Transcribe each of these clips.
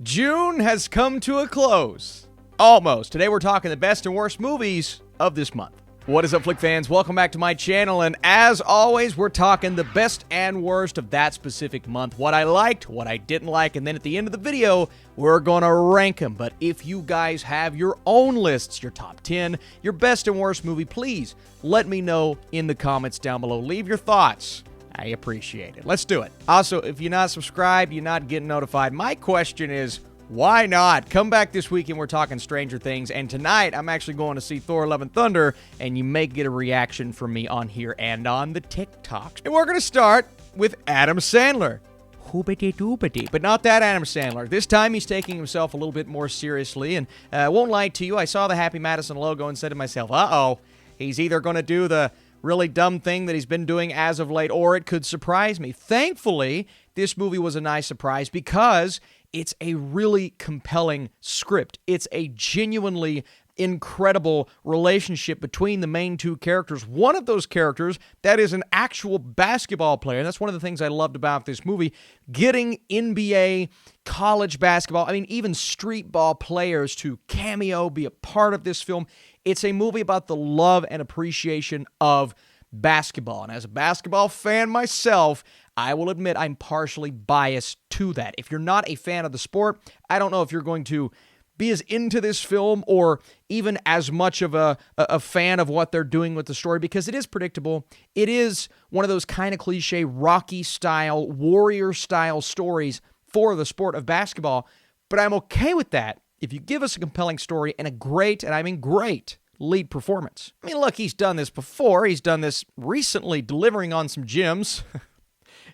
June has come to a close. Almost. Today we're talking the best and worst movies of this month. What is up, Flick fans? Welcome back to my channel, and as always, we're talking the best and worst of that specific month. What I liked, what I didn't like, and then at the end of the video, we're gonna rank them. But if you guys have your own lists, your top 10, your best and worst movie, please let me know in the comments down below. Leave your thoughts. I appreciate it. Let's do it. Also, if you're not subscribed, you're not getting notified. My question is, why not? Come back this weekend, we're talking Stranger Things, and tonight I'm actually going to see Thor: Love and Thunder, and you may get a reaction from me on here and on the TikTok. And we're going to start with Adam Sandler. Hoobity-doobity. But not that Adam Sandler. This time he's taking himself a little bit more seriously, and I won't lie to you, I saw the Happy Madison logo and said to myself, uh-oh, he's either going to do the really dumb thing that he's been doing as of late, or it could surprise me. Thankfully, this movie was a nice surprise because it's a really compelling script. It's a genuinely incredible relationship between the main two characters. One of those characters that is an actual basketball player. And that's one of the things I loved about this movie. Getting NBA, college basketball, I mean, even street ball players to cameo, be a part of this film. It's a movie about the love and appreciation of basketball. And as a basketball fan myself, I will admit I'm partially biased to that. If you're not a fan of the sport, I don't know if you're going to be as into this film or even as much of a fan of what they're doing with the story, because it is predictable. It is one of those kind of cliche Rocky-style, warrior-style stories for the sport of basketball, but I'm okay with that if you give us a compelling story and a great, and I mean great, lead performance. I mean, look, he's done this before. He's done this recently, delivering on some gems,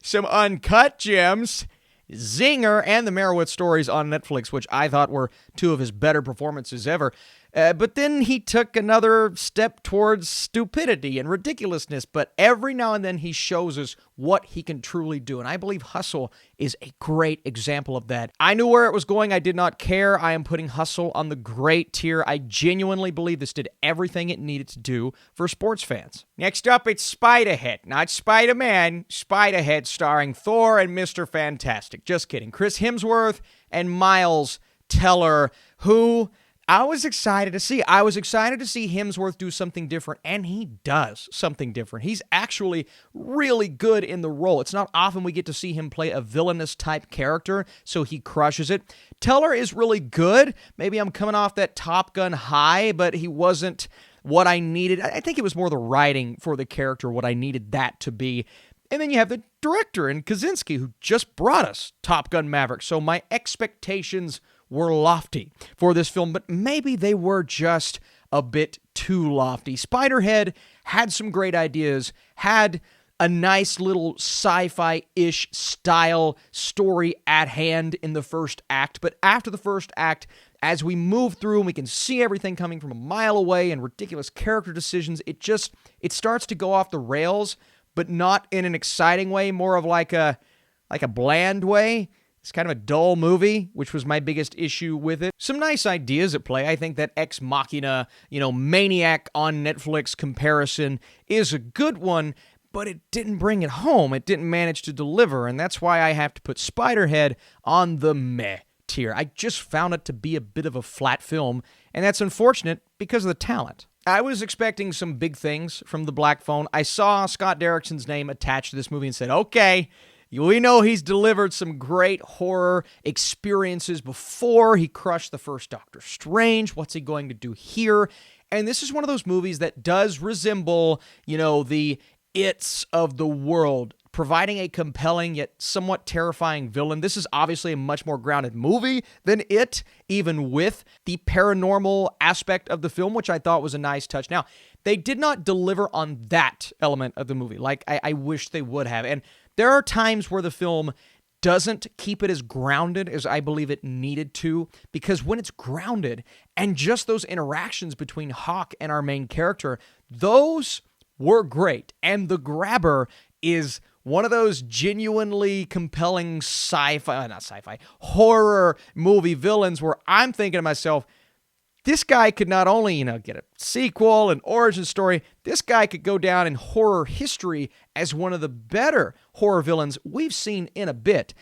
some uncut gems, Zinger, and the Merowitz Stories on Netflix, which I thought were two of his better performances ever. But then he took another step towards stupidity and ridiculousness, but every now and then he shows us what he can truly do, and I believe Hustle is a great example of that. I knew where it was going. I did not care. I am putting Hustle on the great tier. I genuinely believe this did everything it needed to do for sports fans. Next up, it's Spiderhead. Not Spider-Man, Spiderhead, starring Thor and Mr. Fantastic. Just kidding. Chris Hemsworth and Miles Teller, who I was excited to see. I was excited to see Hemsworth do something different, and he does something different. He's actually really good in the role. It's not often we get to see him play a villainous type character, so he crushes it. Teller is really good. Maybe I'm coming off that Top Gun high, but he wasn't what I needed. I think it was more the writing for the character, what I needed that to be. And then you have the director in Kaczynski, who just brought us Top Gun Maverick, so my expectations were lofty for this film, but maybe they were just a bit too lofty. Spiderhead had some great ideas, had a nice little sci-fi-ish style story at hand in the first act, but after the first act, as we move through and we can see everything coming from a mile away and ridiculous character decisions, it starts to go off the rails, but not in an exciting way, more of like a bland way. It's kind of a dull movie, which was my biggest issue with it. Some nice ideas at play. I think that Ex Machina, Maniac on Netflix comparison is a good one, but it didn't bring it home. It didn't manage to deliver, and that's why I have to put Spiderhead on the meh tier. I just found it to be a bit of a flat film, and that's unfortunate because of the talent. I was expecting some big things from the Black Phone. I saw Scott Derrickson's name attached to this movie and said, okay, we know he's delivered some great horror experiences before. He crushed the first Doctor Strange. What's he going to do here? And this is one of those movies that does resemble, the It's of the world, providing a compelling yet somewhat terrifying villain. This is obviously a much more grounded movie than It, even with the paranormal aspect of the film, which I thought was a nice touch. Now, they did not deliver on that element of the movie like I wish they would have. And there are times where the film doesn't keep it as grounded as I believe it needed to, because when it's grounded and just those interactions between Hawk and our main character, those were great. And the grabber is one of those genuinely compelling horror movie villains where I'm thinking to myself, this guy could not only, get a sequel, an origin story, this guy could go down in horror history as one of the better horror villains we've seen in a bit.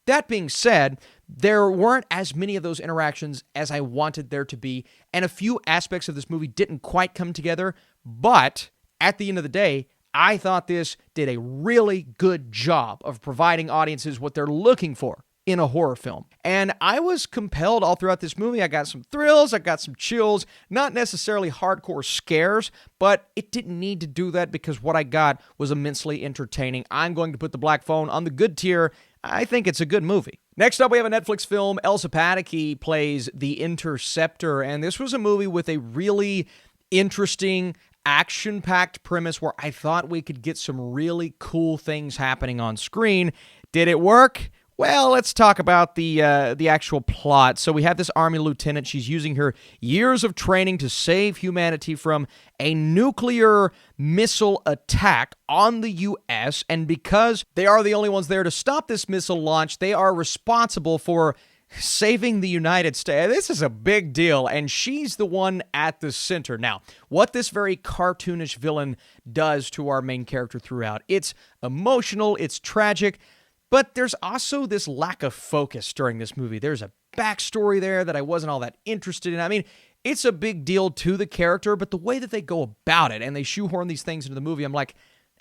That being said, there weren't as many of those interactions as I wanted there to be, and a few aspects of this movie didn't quite come together, but at the end of the day, I thought this did a really good job of providing audiences what they're looking for in a horror film. And I was compelled all throughout this movie. I got some thrills, I got some chills, not necessarily hardcore scares, but it didn't need to do that because what I got was immensely entertaining. I'm going to put The Black Phone on the good tier. I think it's a good movie. Next up, we have a Netflix film. Elsa Pataky plays the Interceptor, and this was a movie with a really interesting, action-packed premise where I thought we could get some really cool things happening on screen. Did it work? Well, let's talk about the actual plot. So we have this army lieutenant. She's using her years of training to save humanity from a nuclear missile attack on the U.S., and because they are the only ones there to stop this missile launch, they are responsible for saving the United States. This is a big deal, and she's the one at the center. Now, what this very cartoonish villain does to our main character throughout, it's emotional, it's tragic, but there's also this lack of focus during this movie. There's a backstory there that I wasn't all that interested in. I mean, it's a big deal to the character, but the way that they go about it and they shoehorn these things into the movie, I'm like,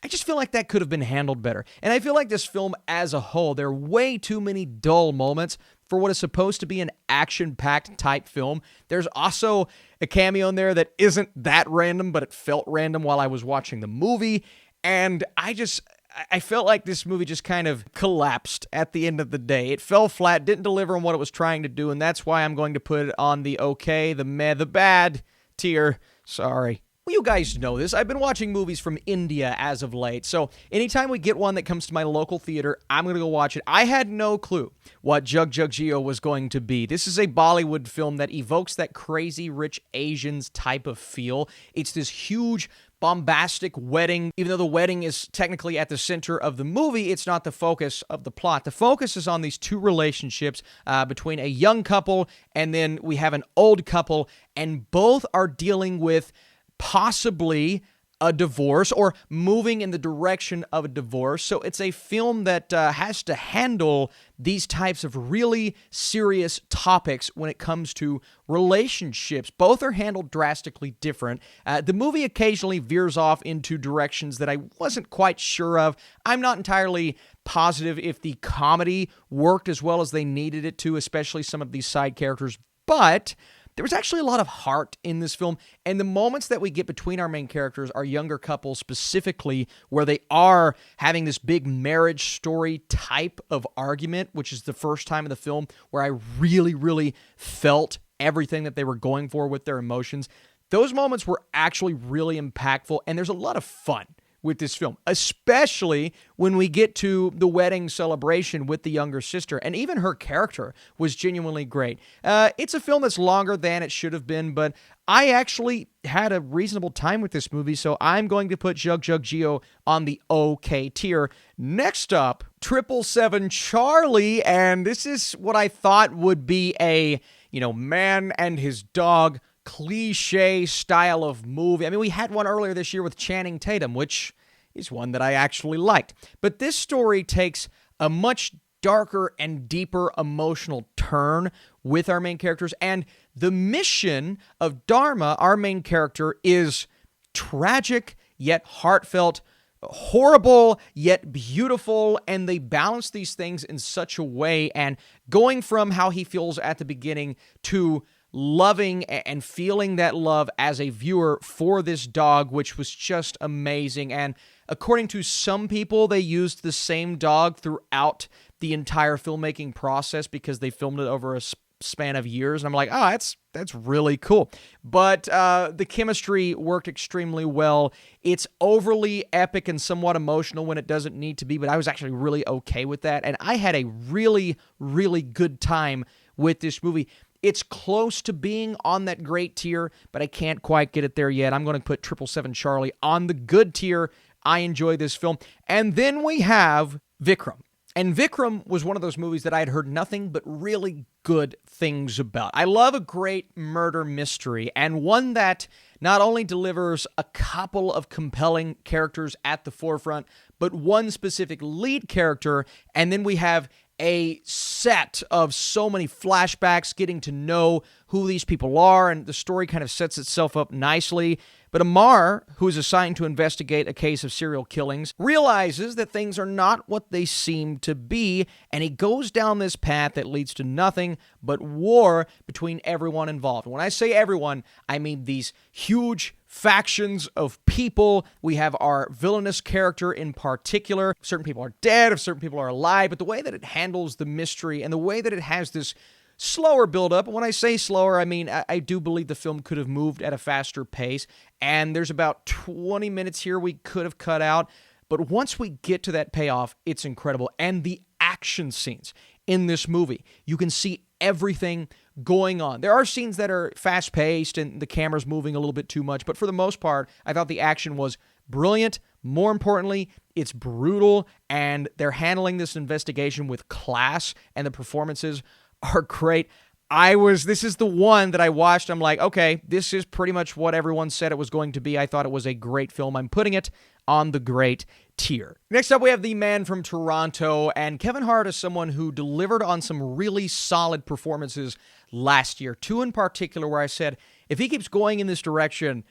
I just feel like that could have been handled better. And I feel like this film as a whole, there are way too many dull moments for what is supposed to be an action-packed type film. There's also a cameo in there that isn't that random, but it felt random while I was watching the movie. And I felt like this movie just kind of collapsed at the end of the day. It fell flat, didn't deliver on what it was trying to do, and that's why I'm going to put it on the okay, the meh, the bad tier. Sorry. Well, you guys know this. I've been watching movies from India as of late, so anytime we get one that comes to my local theater, I'm going to go watch it. I had no clue what JugJugg Jeeyo was going to be. This is a Bollywood film that evokes that crazy rich Asians type of feel. It's this huge bombastic wedding. Even though the wedding is technically at the center of the movie, it's not the focus of the plot. The focus is on these two relationships between a young couple and then we have an old couple, and both are dealing with possibly a divorce or moving in the direction of a divorce. So it's a film that has to handle these types of really serious topics when it comes to relationships. Both are handled drastically different. The movie occasionally veers off into directions that I wasn't quite sure of. I'm not entirely positive if the comedy worked as well as they needed it to, especially some of these side characters, but there was actually a lot of heart in this film, and the moments that we get between our main characters, our younger couple specifically, where they are having this big marriage story type of argument, which is the first time in the film where I really, really felt everything that they were going for with their emotions. Those moments were actually really impactful, and there's a lot of fun with this film, especially when we get to the wedding celebration with the younger sister, and even her character was genuinely great. It's a film that's longer than it should have been, but I actually had a reasonable time with this movie, so I'm going to put JugJugg Jeeyo on the okay tier. Next up, 777 Charlie, and this is what I thought would be a, man and his dog cliche style of movie. I mean, we had one earlier this year with Channing Tatum, which is one that I actually liked. But this story takes a much darker and deeper emotional turn with our main characters, and the mission of Dharma, our main character, is tragic yet heartfelt, horrible yet beautiful, and they balance these things in such a way, and going from how he feels at the beginning to loving and feeling that love as a viewer for this dog, which was just amazing. And according to some people, they used the same dog throughout the entire filmmaking process because they filmed it over a span of years. And I'm like, that's really cool. But the chemistry worked extremely well. It's overly epic and somewhat emotional when it doesn't need to be, but I was actually really okay with that. And I had a really, really good time with this movie. It's close to being on that great tier, but I can't quite get it there yet. I'm going to put 777 Charlie on the good tier. I enjoy this film. And then we have Vikram. And Vikram was one of those movies that I had heard nothing but really good things about. I love a great murder mystery, and one that not only delivers a couple of compelling characters at the forefront, but one specific lead character, and then we have a set of so many flashbacks, getting to know who these people are, and the story kind of sets itself up nicely. But Amar, who is assigned to investigate a case of serial killings, realizes that things are not what they seem to be, and he goes down this path that leads to nothing but war between everyone involved. And when I say everyone, I mean these huge factions of people. We have our villainous character in particular. Certain people are dead, certain people are alive, but the way that it handles the mystery and the way that it has this slower build-up, and when I say slower, I mean I do believe the film could have moved at a faster pace, and there's about 20 minutes here we could have cut out, but once we get to that payoff, it's incredible. And the action scenes in this movie, you can see everything going on. There are scenes that are fast-paced and the camera's moving a little bit too much, but for the most part, I thought the action was brilliant. More importantly, it's brutal, and they're handling this investigation with class, and the performances are great. This is the one that I watched. I'm like, okay, this is pretty much what everyone said it was going to be. I thought it was a great film. I'm putting it on the great tier. Next up, we have The Man from Toronto, and Kevin Hart is someone who delivered on some really solid performances last year. Two in particular where I said, if he keeps going in this direction,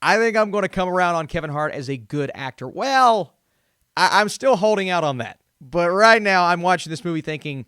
I think I'm going to come around on Kevin Hart as a good actor. Well, I'm still holding out on that. But right now, I'm watching this movie thinking,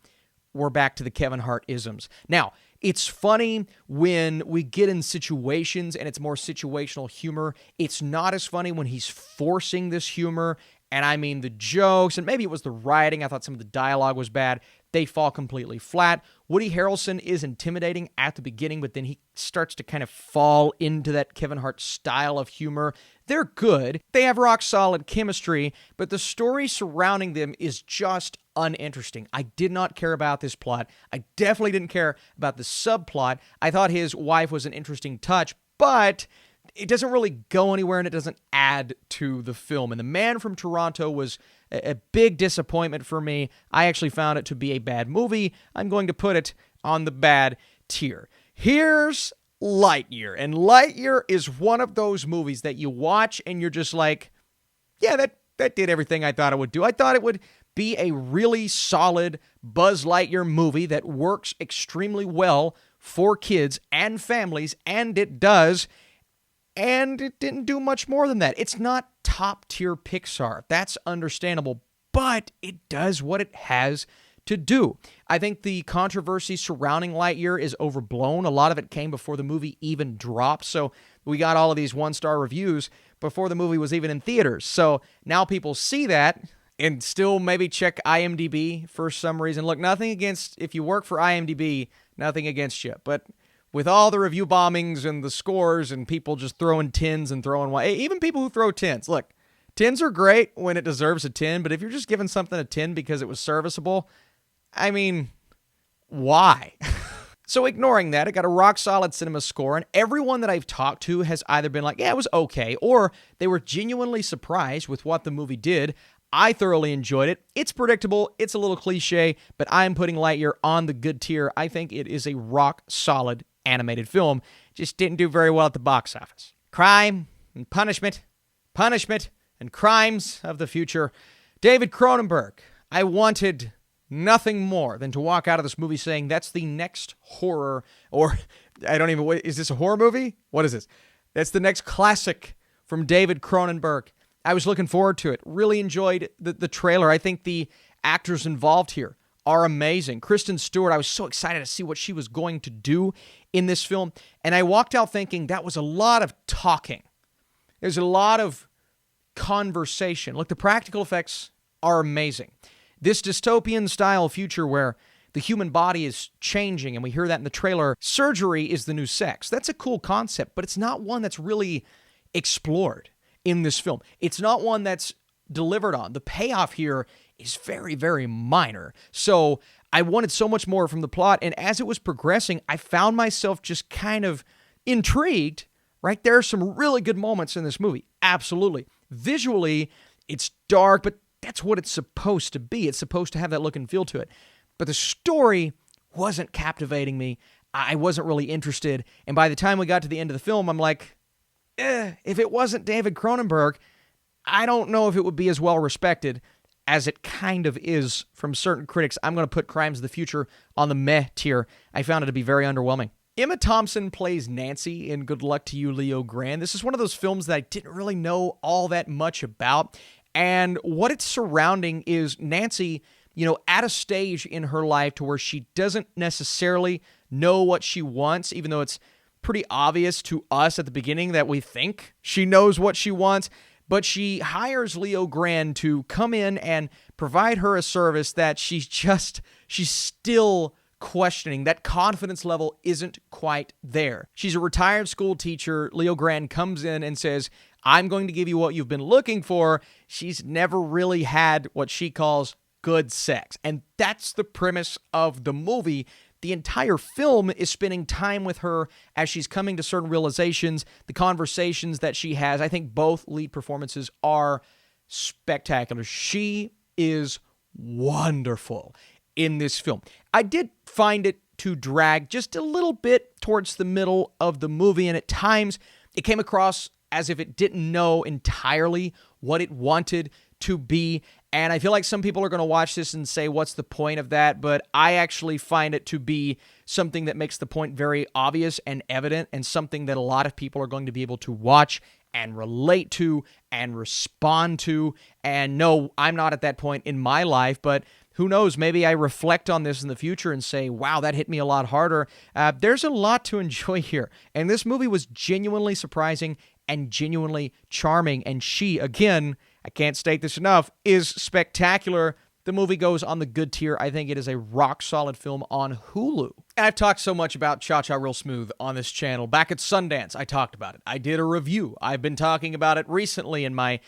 we're back to the Kevin Hart isms. Now, it's funny when we get in situations and it's more situational humor. It's not as funny when he's forcing this humor. And I mean the jokes, and maybe it was the writing. I thought some of the dialogue was bad. They fall completely flat. Woody Harrelson is intimidating at the beginning, but then he starts to kind of fall into that Kevin Hart style of humor. They're good. They have rock-solid chemistry, but the story surrounding them is just uninteresting. I did not care about this plot. I definitely didn't care about the subplot. I thought his wife was an interesting touch, but it doesn't really go anywhere, and it doesn't add to the film. And The Man from Toronto was a big disappointment for me. I actually found it to be a bad movie. I'm going to put it on the bad tier. Here's Lightyear. And Lightyear is one of those movies that you watch and you're just like, yeah, that did everything I thought it would do. I thought it would be a really solid Buzz Lightyear movie that works extremely well for kids and families, and it does. And it didn't do much more than that. It's not top-tier Pixar. That's understandable, but it does what it has to do. I think the controversy surrounding Lightyear is overblown. A lot of it came before the movie even dropped, so we got all of these one-star reviews before the movie was even in theaters. So now people see that and still maybe check IMDb for some reason. Look, nothing against, if you work for IMDb, nothing against you, but with all the review bombings and the scores and people just throwing tens and throwing one, even people who throw tens. Look, tens are great when it deserves a 10, but if you're just giving something a 10 because it was serviceable, I mean, why? So ignoring that, it got a rock-solid cinema score, and everyone that I've talked to has either been like, yeah, it was okay, or they were genuinely surprised with what the movie did. I thoroughly enjoyed it. It's predictable, it's a little cliche, but I'm putting Lightyear on the good tier. I think it is a rock-solid animated film. Just didn't do very well at the box office. Crime and punishment and crimes of the future. David Cronenberg. I wanted nothing more than to walk out of this movie saying that's the next horror, or I don't even, is this a horror movie? What is this? That's the next classic from David Cronenberg. I was looking forward to it. Really enjoyed the trailer. I think the actors involved here are amazing. Kristen Stewart, I was so excited to see what she was going to do in this film. And I walked out thinking that was a lot of talking. There's a lot of conversation. Look, the practical effects are amazing. This dystopian-style future where the human body is changing, and we hear that in the trailer, surgery is the new sex. That's a cool concept, but it's not one that's really explored in this film. It's not one that's delivered on. The payoff here is very, very minor. So I wanted so much more from the plot, and as it was progressing, I found myself just kind of intrigued, right? There are some really good moments in this movie. Absolutely. Visually, it's dark, but that's what it's supposed to be. It's supposed to have that look and feel to it. But the story wasn't captivating me. I wasn't really interested. And by the time we got to the end of the film, I'm like, if it wasn't David Cronenberg, I don't know if it would be as well respected as it kind of is from certain critics, I'm going to put Crimes of the Future on the meh tier. I found it to be very underwhelming. Emma Thompson plays Nancy in Good Luck to You, Leo Grand. This is one of those films that I didn't really know all that much about. And what it's surrounding is Nancy, at a stage in her life to where she doesn't necessarily know what she wants, even though it's pretty obvious to us at the beginning that we think she knows what she wants. But she hires Leo Grand to come in and provide her a service that she's still questioning. That confidence level isn't quite there. She's a retired school teacher. Leo Grand comes in and says, I'm going to give you what you've been looking for. She's never really had what she calls good sex. And that's the premise of the movie. The entire film is spending time with her as she's coming to certain realizations, the conversations that she has. I think both lead performances are spectacular. She is wonderful in this film. I did find it to drag just a little bit towards the middle of the movie, and at times it came across as if it didn't know entirely what it wanted to be. And I feel like some people are going to watch this and say, what's the point of that? But I actually find it to be something that makes the point very obvious and evident, and something that a lot of people are going to be able to watch and relate to and respond to. And no, I'm not at that point in my life, but who knows, maybe I reflect on this in the future and say, wow, that hit me a lot harder. There's a lot to enjoy here. And this movie was genuinely surprising and genuinely charming. And she, again, I can't state this enough, is spectacular. The movie goes on the good tier. I think it is a rock-solid film on Hulu. And I've talked so much about Cha-Cha Real Smooth on this channel. Back at Sundance, I talked about it. I did a review. I've been talking about it recently in my,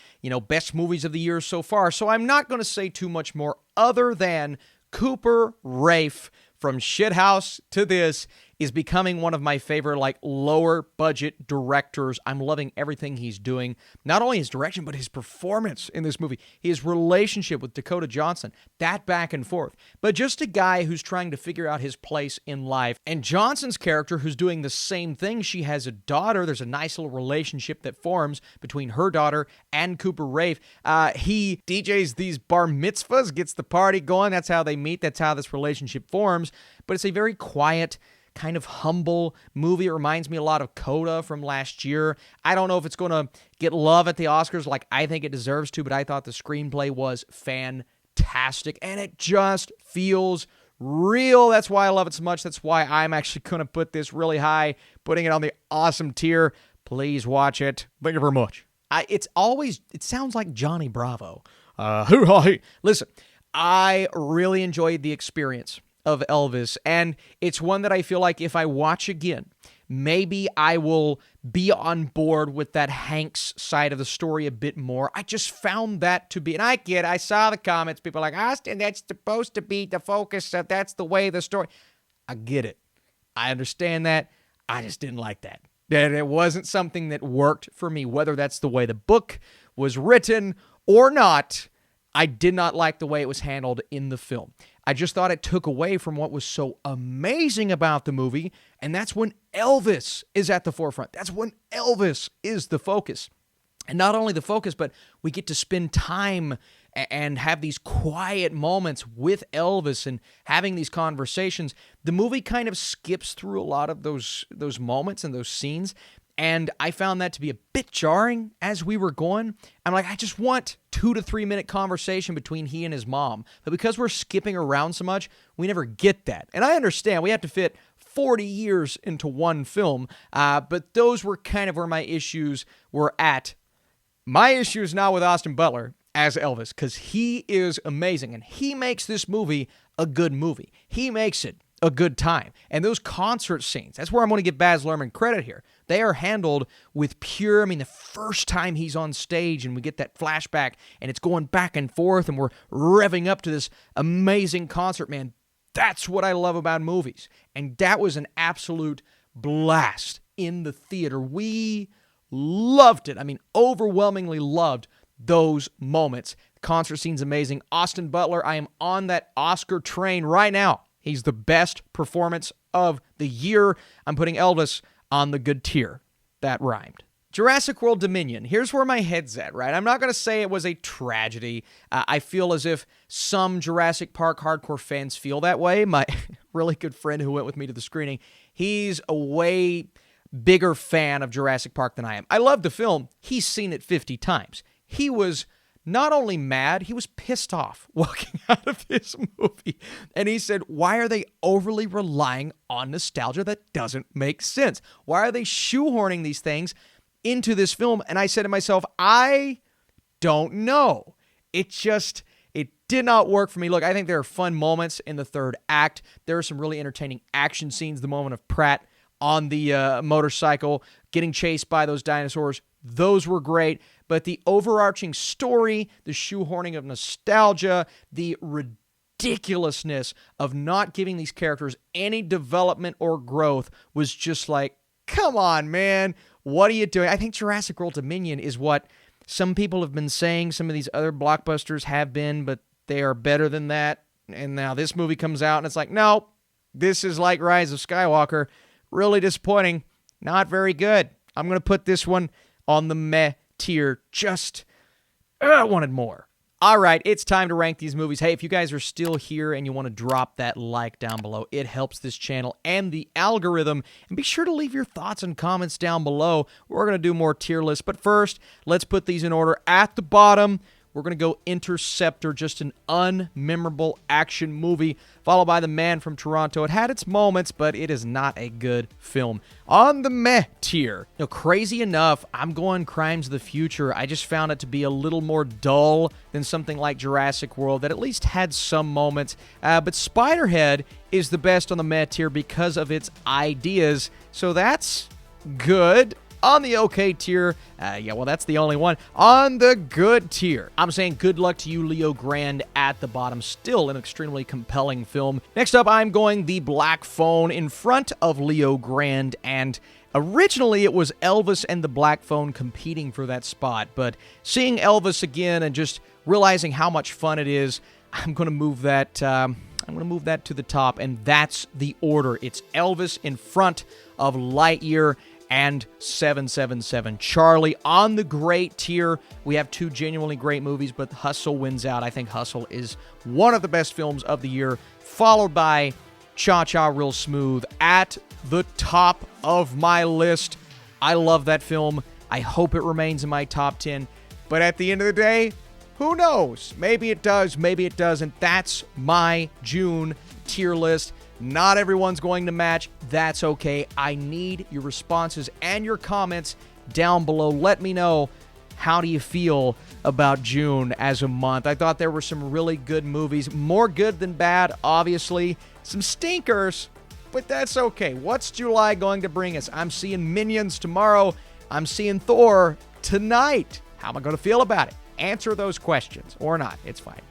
best movies of the year so far. So I'm not going to say too much more other than Cooper Raiff from Shithouse to this is becoming one of my favorite, lower budget directors. I'm loving everything he's doing. Not only his direction, but his performance in this movie. His relationship with Dakota Johnson. That back and forth. But just a guy who's trying to figure out his place in life. And Johnson's character, who's doing the same thing. She has a daughter. There's a nice little relationship that forms between her daughter and Cooper Raiff. He DJs these bar mitzvahs, gets the party going. That's how they meet. That's how this relationship forms. But it's a very quiet, kind of humble movie. It reminds me a lot of Coda from last year. I don't know if it's going to get love at the Oscars like I think it deserves to, but I thought the screenplay was fantastic, and it just feels real. That's why I love it so much. That's why I'm actually going to put this really high, putting it on the awesome tier. Please watch it. Thank you very much. It sounds like Johnny Bravo. Listen, I really enjoyed the experience of Elvis, and it's one that I feel like if I watch again, maybe I will be on board with that Hanks side of the story a bit more. I just found that to be, and I saw the comments, people are like, Austin, that's supposed to be the focus, that's the way the story. I get it. I understand that. I just didn't like that. That it wasn't something that worked for me, whether that's the way the book was written or not. I did not like the way it was handled in the film. I just thought it took away from what was so amazing about the movie, and that's when Elvis is at the forefront. That's when Elvis is the focus. And not only the focus, but we get to spend time and have these quiet moments with Elvis and having these conversations. The movie kind of skips through a lot of those moments and those scenes, and I found that to be a bit jarring as we were going. I'm like, I just want 2 to 3 minute conversation between he and his mom. But because we're skipping around so much, we never get that. And I understand we have to fit 40 years into one film, but those were kind of where my issues were at. My issue is not with Austin Butler as Elvis, because he is amazing, and he makes this movie a good movie. He makes it a good time. And those concert scenes, that's where I'm going to give Baz Luhrmann credit here. They are handled with pure, the first time he's on stage and we get that flashback and it's going back and forth and we're revving up to this amazing concert, man. That's what I love about movies. And that was an absolute blast in the theater. We loved it. Overwhelmingly loved those moments. The concert scene's amazing. Austin Butler, I am on that Oscar train right now. He's the best performance of the year. I'm putting Elvis on the good tier. That rhymed. Jurassic World Dominion. Here's where my head's at, right? I'm not going to say it was a tragedy. I feel as if some Jurassic Park hardcore fans feel that way. My really good friend who went with me to the screening, he's a way bigger fan of Jurassic Park than I am. I love the film. He's seen it 50 times. He was not only mad, he was pissed off walking out of this movie. And he said, why are they overly relying on nostalgia that doesn't make sense? Why are they shoehorning these things into this film? And I said to myself, I don't know. It did not work for me. Look, I think there are fun moments in the third act. There are some really entertaining action scenes. The moment of Pratt on the motorcycle getting chased by those dinosaurs, those were great. But the overarching story, the shoehorning of nostalgia, the ridiculousness of not giving these characters any development or growth was just like, come on, man. What are you doing? I think Jurassic World Dominion is what some people have been saying some of these other blockbusters have been, but they are better than that. And now this movie comes out, and it's like, no, this is like Rise of Skywalker. Really disappointing. Not very good. I'm going to put this one on the meh tier. Just wanted more. All right, it's time to rank these movies. Hey, if you guys are still here and you want to drop that like down below, it helps this channel and the algorithm. And be sure to leave your thoughts and comments down below. We're going to do more tier lists. But first, let's put these in order. At the bottom, we're going to go Interceptor, just an unmemorable action movie, followed by The Man from Toronto. It had its moments, but it is not a good film. On the meh tier, crazy enough, I'm going Crimes of the Future. I just found it to be a little more dull than something like Jurassic World that at least had some moments. But Spiderhead is the best on the meh tier because of its ideas, so that's good. On the okay tier, that's the only one. On the good tier, I'm saying good luck to you, Leo Grand, at the bottom. Still an extremely compelling film. Next up, I'm going The Black Phone in front of Leo Grand, and originally it was Elvis and The Black Phone competing for that spot, but seeing Elvis again and just realizing how much fun it is, I'm going to move that to the top, and that's the order. It's Elvis in front of Lightyear and 777 Charlie. On the great tier, we have two genuinely great movies, but Hustle wins out. I think Hustle is one of the best films of the year, followed by Cha-Cha Real Smooth at the top of my list. I love that film. I hope it remains in my top 10, but at the end of the day, who knows? Maybe it does, maybe it doesn't. That's my June tier list. Not everyone's going to match. That's okay. I need your responses and your comments down below. Let me know, how do you feel about June as a month? I thought there were some really good movies. More good than bad, obviously. Some stinkers, but that's okay. What's July going to bring us? I'm seeing Minions tomorrow. I'm seeing Thor tonight. How am I going to feel about it? Answer those questions or not. It's fine.